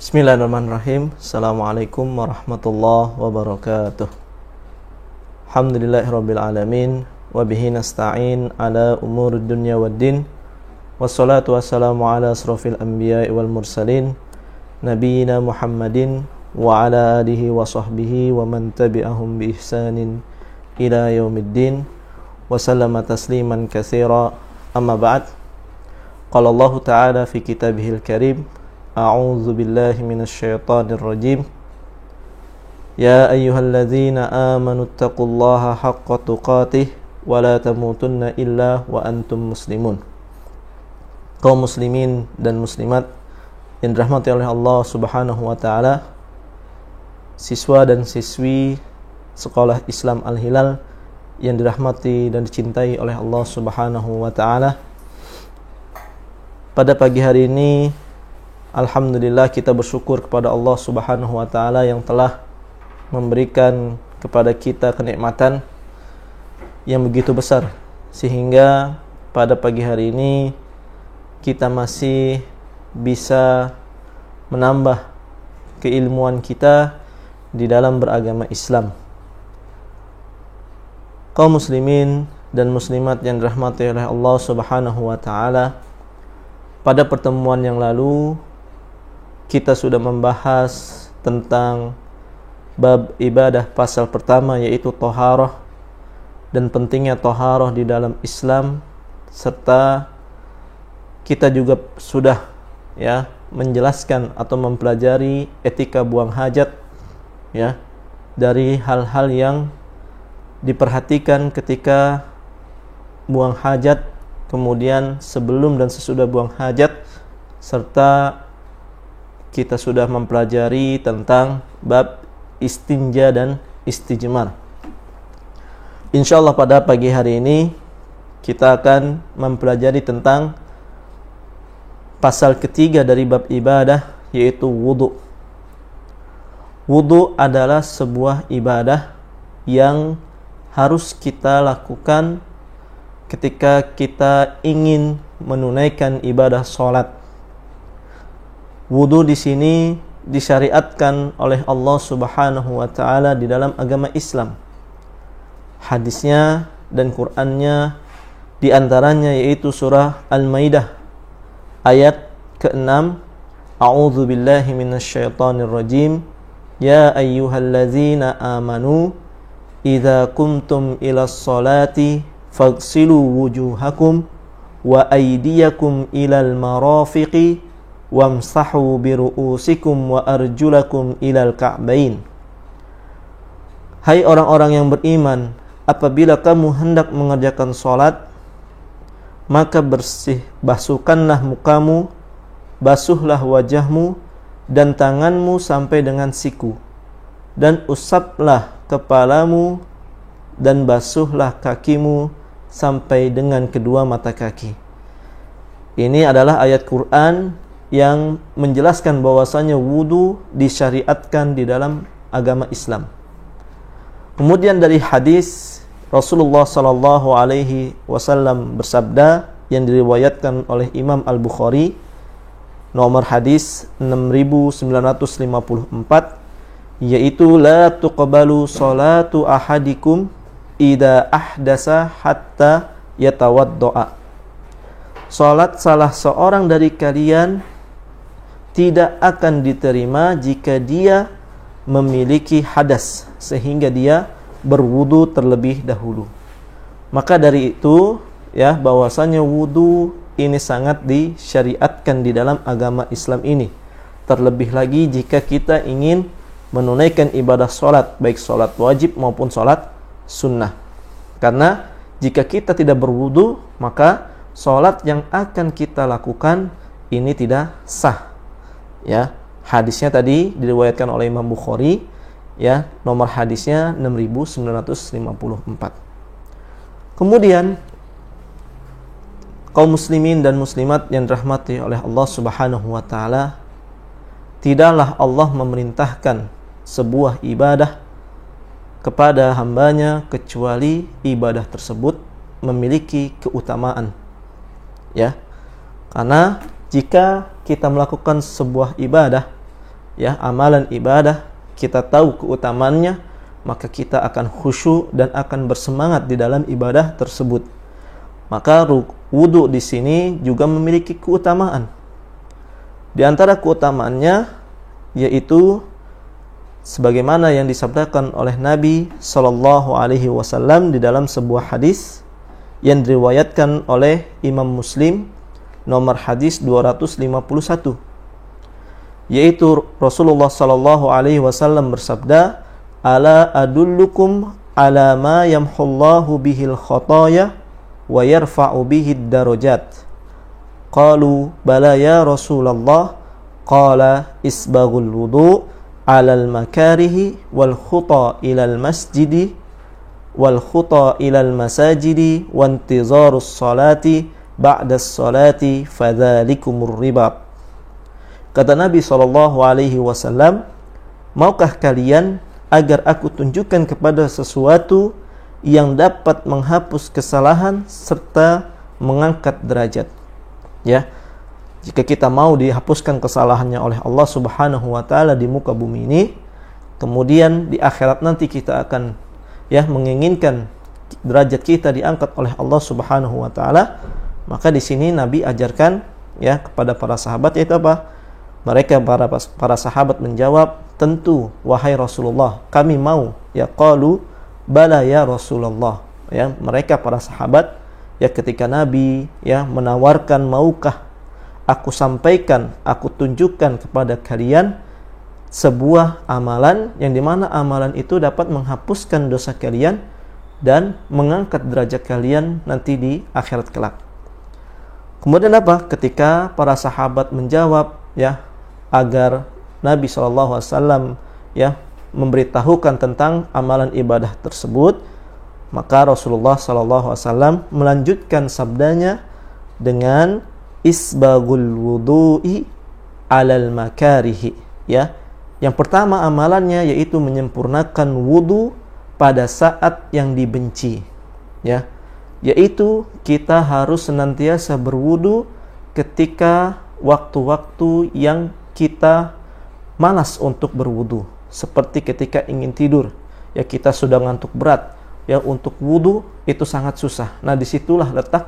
Bismillahirrahmanirrahim. Assalamualaikum warahmatullahi wabarakatuh. Alhamdulillahirabbil alamin wa bihi nasta'in ala umurid dunya waddin. Wassalatu wassalamu ala asrofil anbiya'i wal mursalin nabiyina Muhammadin wa ala alihi wa sahbihi wa man tabi'ahum bi ihsanin ila yaumiddin wa sallama tasliman katsira. Amma ba'd. Qala Allah ta'ala fi kitabihil karim, A'udzu billahi minasyaitonir rajim. Ya ayyuhalladzina amanu taqullaha haqqa tuqatih wa la tamutunna illa wa antum muslimun. Kaum muslimin dan muslimat yang dirahmati oleh Allah Subhanahu wa taala, siswa dan siswi Sekolah Islam Al-Hilal yang dirahmati dan dicintai oleh Allah Subhanahu wa taala. Pada pagi hari ini, alhamdulillah kita bersyukur kepada Allah Subhanahu wa taala yang telah memberikan kepada kita kenikmatan yang begitu besar sehingga pada pagi hari ini kita masih bisa menambah keilmuan kita di dalam beragama Islam. Kaum muslimin dan muslimat yang dirahmati oleh Allah Subhanahu wa taala, pada pertemuan yang lalu kita sudah membahas tentang bab ibadah pasal pertama, yaitu taharah dan pentingnya taharah di dalam Islam, serta kita juga sudah menjelaskan atau mempelajari etika buang hajat dari hal-hal yang diperhatikan ketika buang hajat, kemudian sebelum dan sesudah buang hajat, serta kita sudah mempelajari tentang bab istinja dan istijmar. Insyaallah pada pagi hari ini kita akan mempelajari tentang pasal ketiga dari bab ibadah, yaitu wudu. Wudu adalah sebuah ibadah yang harus kita lakukan ketika kita ingin menunaikan ibadah sholat. Wudu di sini disyariatkan oleh Allah Subhanahu wa taala di dalam agama Islam. Hadisnya dan Qur'annya di antaranya yaitu surah Al-Maidah ayat ke-6, A'udzu billahi minasyaitonir rajim. Ya ayyuhalladzina amanu idza qumtum ilas sholati faghsilu wujuhakum wa aydiyakum ilal marafiqi wamsahu biru'usikum wa arjulakum ilal ka'bain. Hai orang-orang yang beriman, apabila kamu hendak mengerjakan salat, maka basuhkanlah mukamu, basuhlah wajahmu dan tanganmu sampai dengan siku, dan usaplah kepalamu dan basuhlah kakimu sampai dengan kedua mata kaki. Ini adalah ayat Quran yang menjelaskan bahwasanya wudu disyariatkan di dalam agama Islam. Kemudian dari hadis Rasulullah sallallahu alaihi wasallam bersabda yang diriwayatkan oleh Imam Al-Bukhari, nomor hadis 6954, yaitu la tuqbalu salatu ahadikum idza ahdasa hatta yatawaddoa. Salat salah seorang dari kalian tidak akan diterima jika dia memiliki hadas sehingga dia berwudu terlebih dahulu. Maka dari itu bahwasanya wudu ini sangat disyariatkan di dalam agama Islam ini. Terlebih lagi jika kita ingin menunaikan ibadah salat, baik salat wajib maupun salat sunnah. Karena jika kita tidak berwudu, maka salat yang akan kita lakukan ini tidak sah. Hadisnya tadi diriwayatkan oleh Imam Bukhari, nomor hadisnya 6954. Kemudian kaum muslimin dan muslimat yang dirahmati oleh Allah Subhanahu wa taala, tidaklah Allah memerintahkan sebuah ibadah kepada hambanya kecuali ibadah tersebut memiliki keutamaan. Karena jika kita melakukan sebuah ibadah ya, amalan ibadah, kita tahu keutamaannya, maka kita akan khusyuk dan akan bersemangat di dalam ibadah tersebut. Maka wudu di sini juga memiliki keutamaan. Di antara keutamaannya yaitu sebagaimana yang disabdakan oleh Nabi Shallallahu Alaihi Wasallam di dalam sebuah hadis yang diriwayatkan oleh Imam Muslim, nomor hadis 251, yaitu Rasulullah Shallallahu Alaihi Wasallam bersabda, "Ala adullukum ala ma yamhullahu bihil khataya wa yarfa'u bihid darajat." Qalu bala ya Rasulullah. Qala isbaghul wudu' alal makarihi wal khuta ilal masjidi wal khuta ilal masajidi wa intizarus salati ba'das salati fadzalikumur ribat. Kata Nabi SAW, maukah kalian agar aku tunjukkan kepada sesuatu yang dapat menghapus kesalahan serta mengangkat derajat? Ya, jika kita mau dihapuskan kesalahannya oleh Allah Subhanahu wa taala di muka bumi ini, kemudian di akhirat nanti kita akan menginginkan derajat kita diangkat oleh Allah Subhanahu wa taala, maka di sini Nabi ajarkan kepada para sahabat, yaitu apa? Mereka para sahabat menjawab, tentu wahai Rasulullah, kami mau. Qalu bala ya Rasulullah. Mereka para sahabat ketika Nabi menawarkan, maukah aku sampaikan, aku tunjukkan kepada kalian sebuah amalan yang dimana amalan itu dapat menghapuskan dosa kalian dan mengangkat derajat kalian nanti di akhirat kelak. Kemudian apa? Ketika para sahabat menjawab agar Nabi SAW memberitahukan tentang amalan ibadah tersebut, maka Rasulullah SAW melanjutkan sabdanya dengan isbagul wudu'i alal makarihi. Yang pertama amalannya yaitu menyempurnakan wudu pada saat yang dibenci. Yaitu kita harus senantiasa berwudu ketika waktu-waktu yang kita malas untuk berwudu, seperti ketika ingin tidur, kita sudah ngantuk berat, untuk wudu itu sangat susah. Nah, disitulah letak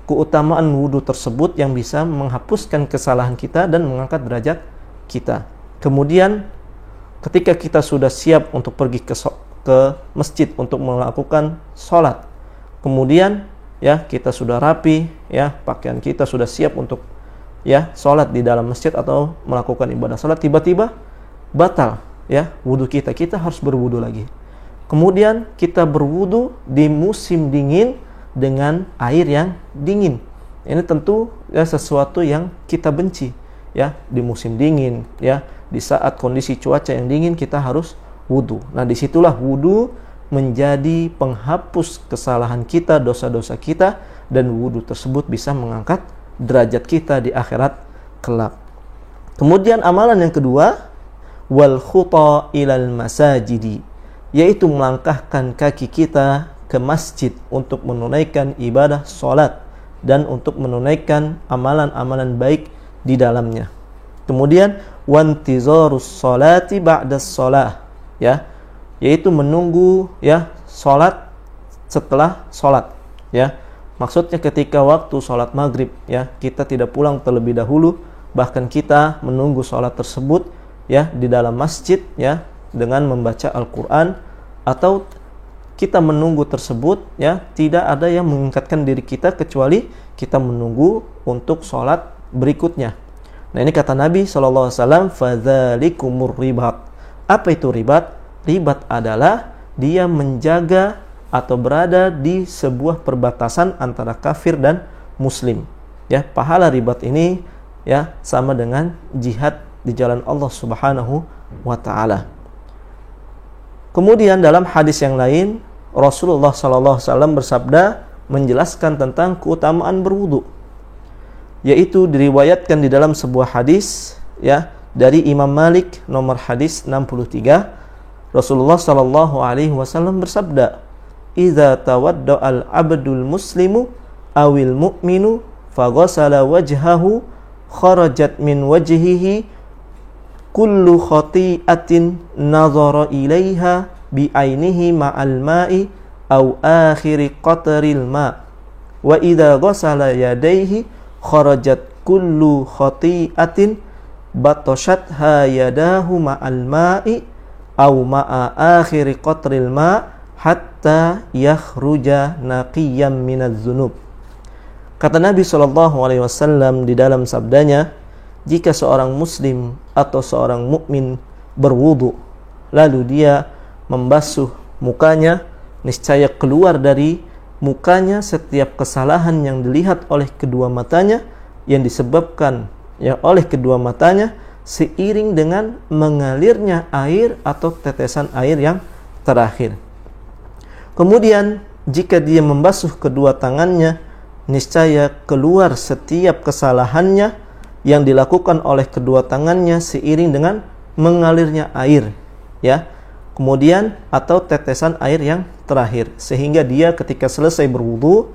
keutamaan wudu tersebut yang bisa menghapuskan kesalahan kita dan mengangkat derajat kita. Kemudian ketika kita sudah siap untuk pergi ke masjid untuk melakukan sholat, kemudian kita sudah rapi, pakaian kita sudah siap untuk sholat di dalam masjid atau melakukan ibadah sholat, tiba-tiba batal wudu kita harus berwudu lagi. Kemudian kita berwudu di musim dingin dengan air yang dingin. Ini tentu sesuatu yang kita benci di musim dingin, di saat kondisi cuaca yang dingin kita harus wudu. Nah, disitulah wudu menjadi penghapus kesalahan kita, dosa-dosa kita, dan wudu tersebut bisa mengangkat derajat kita di akhirat kelak. Kemudian amalan yang kedua, wal khuta ilal masajidi, yaitu melangkahkan kaki kita ke masjid untuk menunaikan ibadah sholat dan untuk menunaikan amalan-amalan baik di dalamnya. Kemudian wantizarus sholati ba'das sholah, yaitu menunggu sholat setelah sholat. Maksudnya ketika waktu sholat maghrib, kita tidak pulang terlebih dahulu, bahkan kita menunggu sholat tersebut di dalam masjid dengan membaca Al-Quran, atau kita menunggu tersebut tidak ada yang mengingatkan diri kita kecuali kita menunggu untuk sholat berikutnya. Nah, ini kata Nabi SAW, fadzalikumur ribat. Apa itu ribat? Ribat adalah dia menjaga atau berada di sebuah perbatasan antara kafir dan muslim. Pahala ribat ini sama dengan jihad di jalan Allah Subhanahu wa taala. Kemudian dalam hadis yang lain Rasulullah SAW bersabda menjelaskan tentang keutamaan berwudu, yaitu diriwayatkan di dalam sebuah hadis dari Imam Malik nomor hadis 63. Rasulullah SAW bersabda, "Idza tawadda'al 'abdul muslimu awil mu'minu faghasala wajhahu kharajat min wajhihi kullu khati'atin nazara ilaiha bi'ainihi ma'al ma'i aw akhiri qatril ma' wa idza ghasala yadayhi kharajat kullu khati'atin batoshatha yadahu ma'al ma'i aw ma'a akhiri qatril ma' hatta yakhruja naqiyyam minadz dzunub. Kata Nabi SAW di dalam sabdanya, jika seorang muslim atau seorang mukmin berwudu, lalu dia membasuh mukanya, niscaya keluar dari mukanya setiap kesalahan yang dilihat oleh kedua matanya, yang disebabkan oleh kedua matanya, seiring dengan mengalirnya air atau tetesan air yang terakhir. Kemudian jika dia membasuh kedua tangannya, niscaya keluar setiap kesalahannya yang dilakukan oleh kedua tangannya seiring dengan mengalirnya air, ya. Kemudian atau tetesan air yang terakhir, sehingga dia ketika selesai berwudu,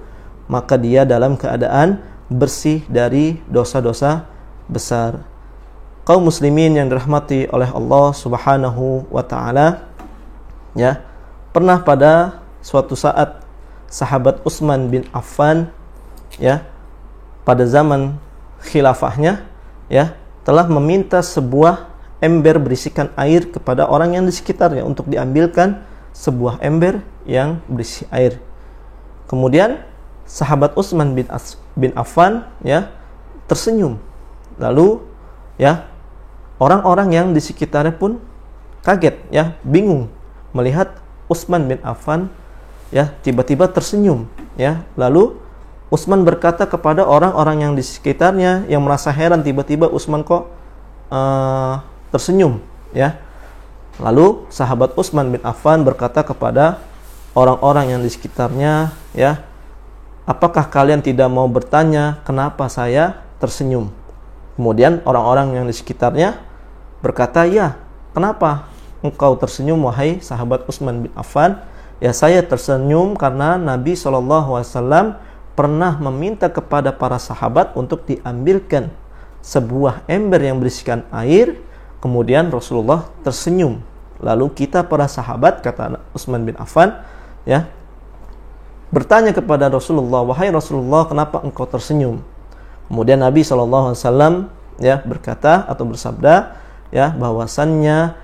maka dia dalam keadaan bersih dari dosa-dosa besar. Kaum muslimin yang dirahmati oleh Allah Subhanahu wa taala, ya, pernah pada suatu saat sahabat Utsman bin Affan, ya, pada zaman khilafahnya, ya, telah meminta sebuah ember berisikan air kepada orang yang di sekitarnya untuk diambilkan sebuah ember yang berisi air. Kemudian sahabat Utsman bin Affan, ya, tersenyum. Lalu, ya, orang-orang yang di sekitarnya pun kaget, ya, bingung melihat Utsman bin Affan, ya, tiba-tiba tersenyum, ya. Lalu Utsman berkata kepada orang-orang yang di sekitarnya yang merasa heran, tiba-tiba Utsman kok tersenyum, ya. Lalu sahabat Utsman bin Affan berkata kepada orang-orang yang di sekitarnya, ya, apakah kalian tidak mau bertanya kenapa saya tersenyum? Kemudian orang-orang yang di sekitarnya berkata, ya, kenapa engkau tersenyum wahai sahabat Utsman bin Affan? Ya, saya tersenyum karena Nabi SAW pernah meminta kepada para sahabat untuk diambilkan sebuah ember yang berisikan air, kemudian Rasulullah tersenyum. Lalu kita para sahabat, kata Utsman bin Affan, ya, bertanya kepada Rasulullah, wahai Rasulullah, kenapa engkau tersenyum? Kemudian Nabi SAW, ya, berkata atau bersabda, ya, bahwasannya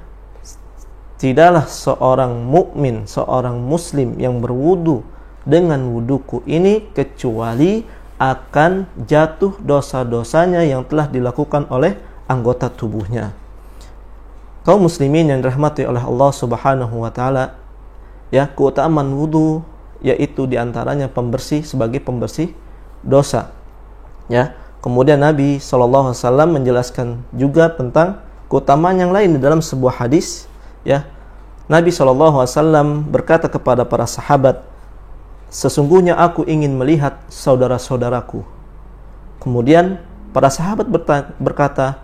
tidaklah seorang mukmin, seorang muslim yang berwudu dengan wuduku ini kecuali akan jatuh dosa-dosanya yang telah dilakukan oleh anggota tubuhnya. Kaum muslimin yang dirahmati oleh Allah Subhanahu wa taala, ya, keutamaan wudu yaitu diantaranya pembersih sebagai pembersih dosa, ya. Kemudian Nabi SAW menjelaskan juga tentang keutamaan yang lain di dalam sebuah hadis, ya. Nabi SAW berkata kepada para sahabat, sesungguhnya aku ingin melihat saudara-saudaraku. Kemudian para sahabat berkata,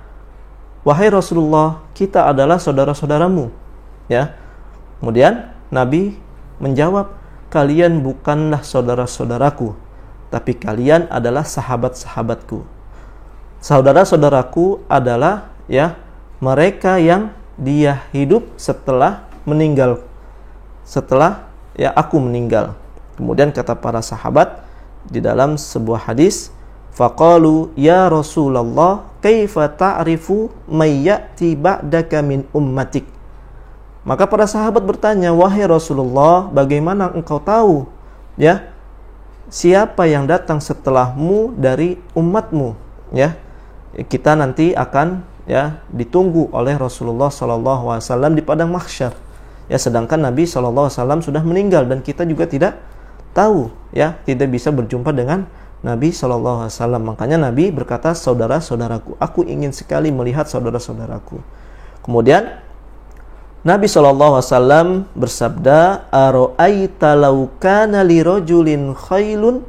wahai Rasulullah, kita adalah saudara-saudaramu, ya. Kemudian Nabi menjawab, kalian bukanlah saudara-saudaraku, tapi kalian adalah sahabat-sahabatku. Saudara-saudaraku adalah, ya, mereka yang dia hidup setelah meninggal, setelah, ya, aku meninggal. Kemudian kata para sahabat di dalam sebuah hadis, faqalu ya Rasulullah kaifa ta'rifu may ya'ti ba'daka min ummatik. Maka para sahabat bertanya, wahai Rasulullah, bagaimana engkau tahu, ya, siapa yang datang setelahmu dari umatmu, ya? Kita nanti akan, ya, ditunggu oleh Rasulullah SAW di padang mahsyar, ya, sedangkan Nabi SAW sudah meninggal dan kita juga tidak tahu, ya, tidak bisa berjumpa dengan Nabi SAW. Makanya Nabi berkata, saudara-saudaraku, aku ingin sekali melihat saudara-saudaraku. Kemudian Nabi SAW bersabda, ara'aita law kana li rajulin khailun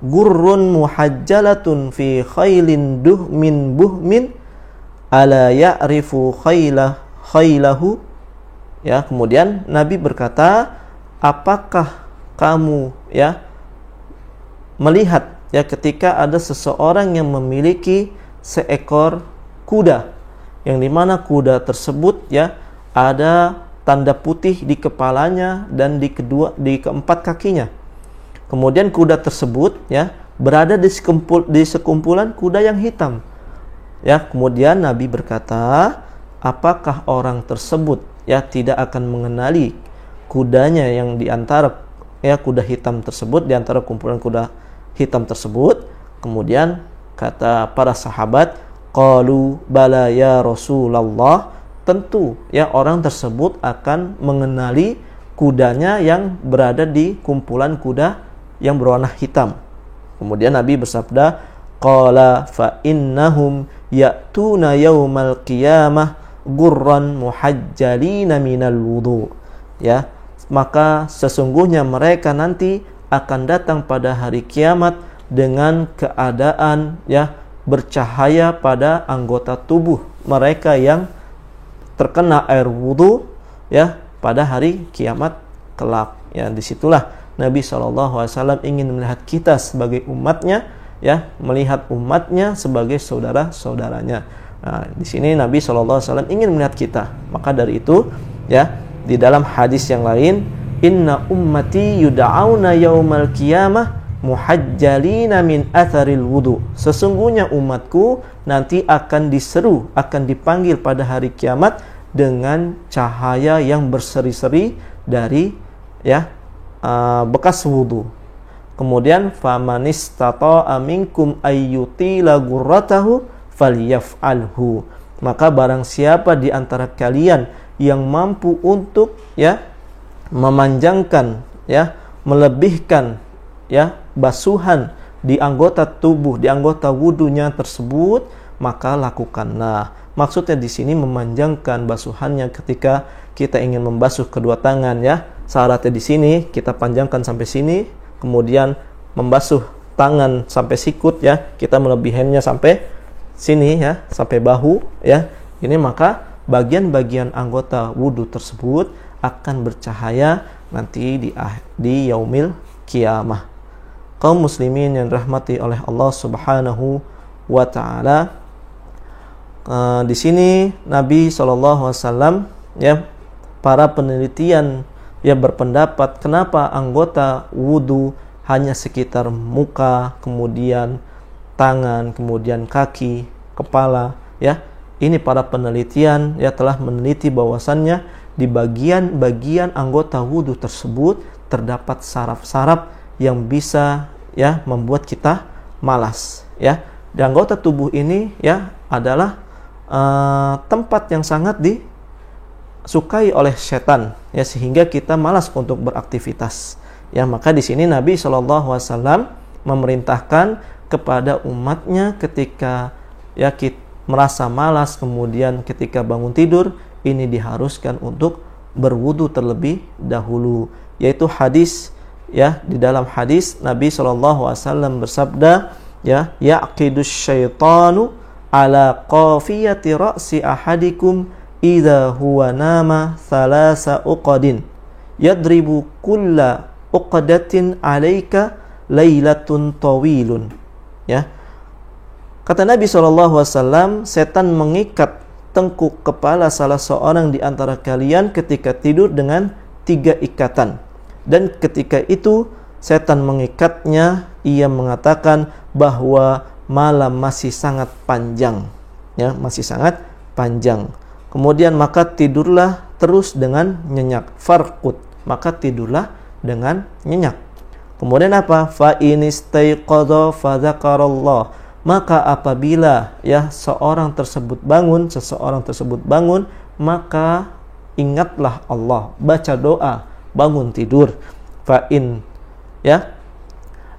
gurrun muhajjalatun fi khailin duhmin buhmin ala ya'rifu khailahu. Ya, kemudian Nabi berkata, apakah kamu, ya, melihat, ya, ketika ada seseorang yang memiliki seekor kuda yang dimana kuda tersebut ya ada tanda putih di kepalanya dan di keempat kakinya. Kemudian kuda tersebut ya berada di sekumpulan kuda yang hitam. Ya, kemudian Nabi berkata, apakah orang tersebut ya tidak akan mengenali kudanya yang di antara ya kuda hitam tersebut, di antara kumpulan kuda hitam tersebut? Kemudian kata para sahabat, qalu bala ya Rasulullah, tentu ya orang tersebut akan mengenali kudanya yang berada di kumpulan kuda yang berwarna hitam. Kemudian Nabi bersabda, qala fa innahum ya'tuna yaumal qiyamah gurran muhajjalina minal wudu. Ya, maka sesungguhnya mereka nanti akan datang pada hari kiamat dengan keadaan ya bercahaya pada anggota tubuh mereka yang terkena air wudu ya pada hari kiamat kelak. Ya, disitulah Nabi SAW ingin melihat kita sebagai umatnya, ya, melihat umatnya sebagai saudara-saudaranya. Nah, di sini Nabi SAW ingin melihat kita. Maka dari itu, ya, di dalam hadis yang lain, inna ummati yud'auna yaumal qiyamah muhajjalina min atharil wudu. Sesungguhnya umatku nanti akan diseru, akan dipanggil pada hari kiamat dengan cahaya yang berseri-seri dari ya bekas wudu. Kemudian famanistata'a minkum ayyutila gurratahu falyaf'alhu. Maka barang siapa di antara kalian yang mampu untuk ya memanjangkan ya melebihkan ya basuhan di anggota tubuh, di anggota wudunya tersebut, maka lakukanlah. Maksudnya di sini memanjangkan basuhannya ketika kita ingin membasuh kedua tangan ya. Syaratnya di sini kita panjangkan sampai sini, kemudian membasuh tangan sampai sikut ya. Kita melebihannya sampai sini ya, sampai bahu ya. Ini maka bagian-bagian anggota wudu tersebut akan bercahaya nanti di yaumil qiyamah. Kaum muslimin yang dirahmati oleh Allah Subhanahu wa taala, di sini Nabi SAW ya, para penelitian ya berpendapat kenapa anggota wudu hanya sekitar muka, kemudian tangan, kemudian kaki, kepala ya. Ini para penelitian ya telah meneliti bahwasannya di bagian-bagian anggota wudu tersebut terdapat saraf-saraf yang bisa ya membuat kita malas ya. Di anggota tubuh ini ya adalah tempat yang sangat disukai oleh setan ya, sehingga kita malas untuk beraktivitas ya. Maka di sini Nabi SAW memerintahkan kepada umatnya ketika ya kita merasa malas, kemudian ketika bangun tidur ini diharuskan untuk berwudu terlebih dahulu, yaitu hadis ya. Di dalam hadis Nabi SAW bersabda ya, ya'qidus syaitanu ala qafiyati ra'si ahadikum idza huwa nama thalasa uqadin yadribu kulla uqdatin alaika lailatun tawilun ya. Kata Nabi SAW, setan mengikat tengkuk kepala salah seorang di antara kalian ketika tidur dengan 3 ikatan. Dan ketika itu setan mengikatnya, ia mengatakan bahwa malam masih sangat panjang ya, masih sangat panjang. Kemudian maka tidurlah terus dengan nyenyak, farqud, maka tidurlah dengan nyenyak. Kemudian apa? Fa inistaiqadha fa dzakarallah. Maka apabila ya seseorang tersebut bangun, maka ingatlah Allah, baca doa bangun tidur. Fa in ya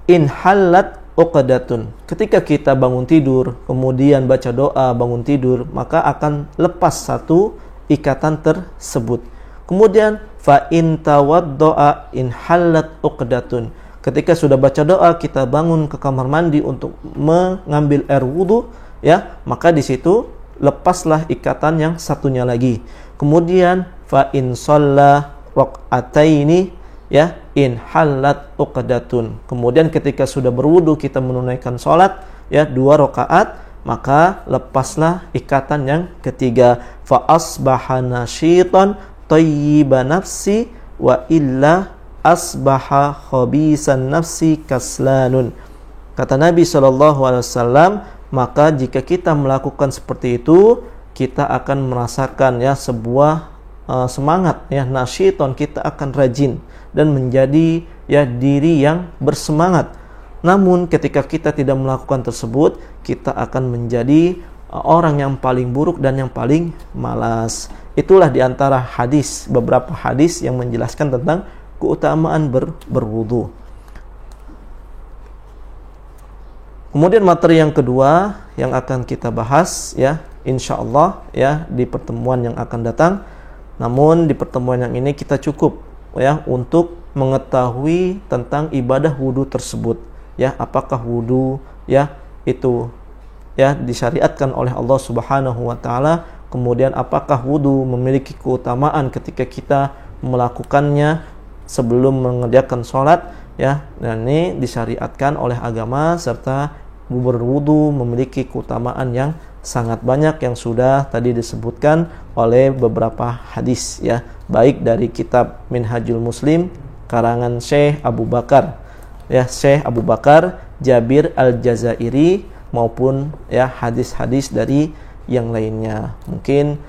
in halat uqdatun. Ketika kita bangun tidur kemudian baca doa bangun tidur, maka akan lepas satu ikatan tersebut. Kemudian fa in tawaddoa in halat uqdatun. Ketika sudah baca doa, kita bangun ke kamar mandi untuk mengambil air wudu, ya, maka di situ lepaslah ikatan yang satunya lagi. Kemudian fa in shalla raq'ataini ya in halat uqdatun. Kemudian ketika sudah berwudu kita menunaikan salat ya 2 rakaat, maka lepaslah ikatan yang ketiga. Fa asbaha nasyitan thayyiban nafsi wa illa asbaha khabisan nafsi kaslanun. Kata Nabi SAW, maka jika kita melakukan seperti itu, kita akan merasakan ya sebuah semangat ya, nasyiton, kita akan rajin dan menjadi ya diri yang bersemangat. Namun ketika kita tidak melakukan tersebut, kita akan menjadi orang yang paling buruk dan yang paling malas. Itulah diantara hadis, beberapa hadis yang menjelaskan tentang keutamaan berwudu. Kemudian materi yang kedua yang akan kita bahas ya, insyaallah ya di pertemuan yang akan datang. Namun di pertemuan yang ini kita cukup ya untuk mengetahui tentang ibadah wudu tersebut ya, apakah wudu ya itu ya disyariatkan oleh Allah Subhanahu wa taala, kemudian apakah wudu memiliki keutamaan ketika kita melakukannya sebelum mengerjakan sholat ya, dan ini disyariatkan oleh agama, serta berwudu memiliki keutamaan yang sangat banyak yang sudah tadi disebutkan oleh beberapa hadis ya, baik dari kitab Minhajul Muslim karangan Syekh Abu Bakar ya, Syekh Abu Bakar Jabir Al-Jazairi, maupun ya hadis-hadis dari yang lainnya. Mungkin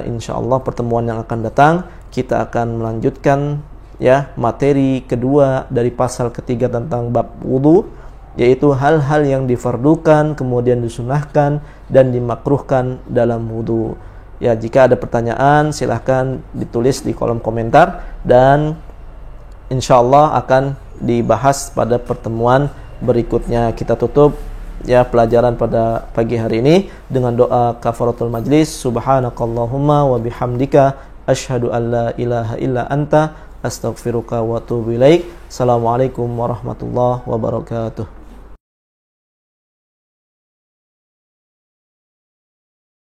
insyaallah pertemuan yang akan datang kita akan melanjutkan ya materi kedua dari pasal ketiga tentang bab wudu, yaitu hal-hal yang difardukan kemudian disunahkan dan dimakruhkan dalam wudu. Ya, jika ada pertanyaan silahkan ditulis di kolom komentar dan insyaallah akan dibahas pada pertemuan berikutnya. Kita tutup ya pelajaran pada pagi hari ini dengan doa kafaratul majlis. Subhanakallahumma wa bihamdika asyhadu an la ilaha illa anta astaghfiruka wa atubu ilaik. Assalamualaikum warahmatullahi wabarakatuh.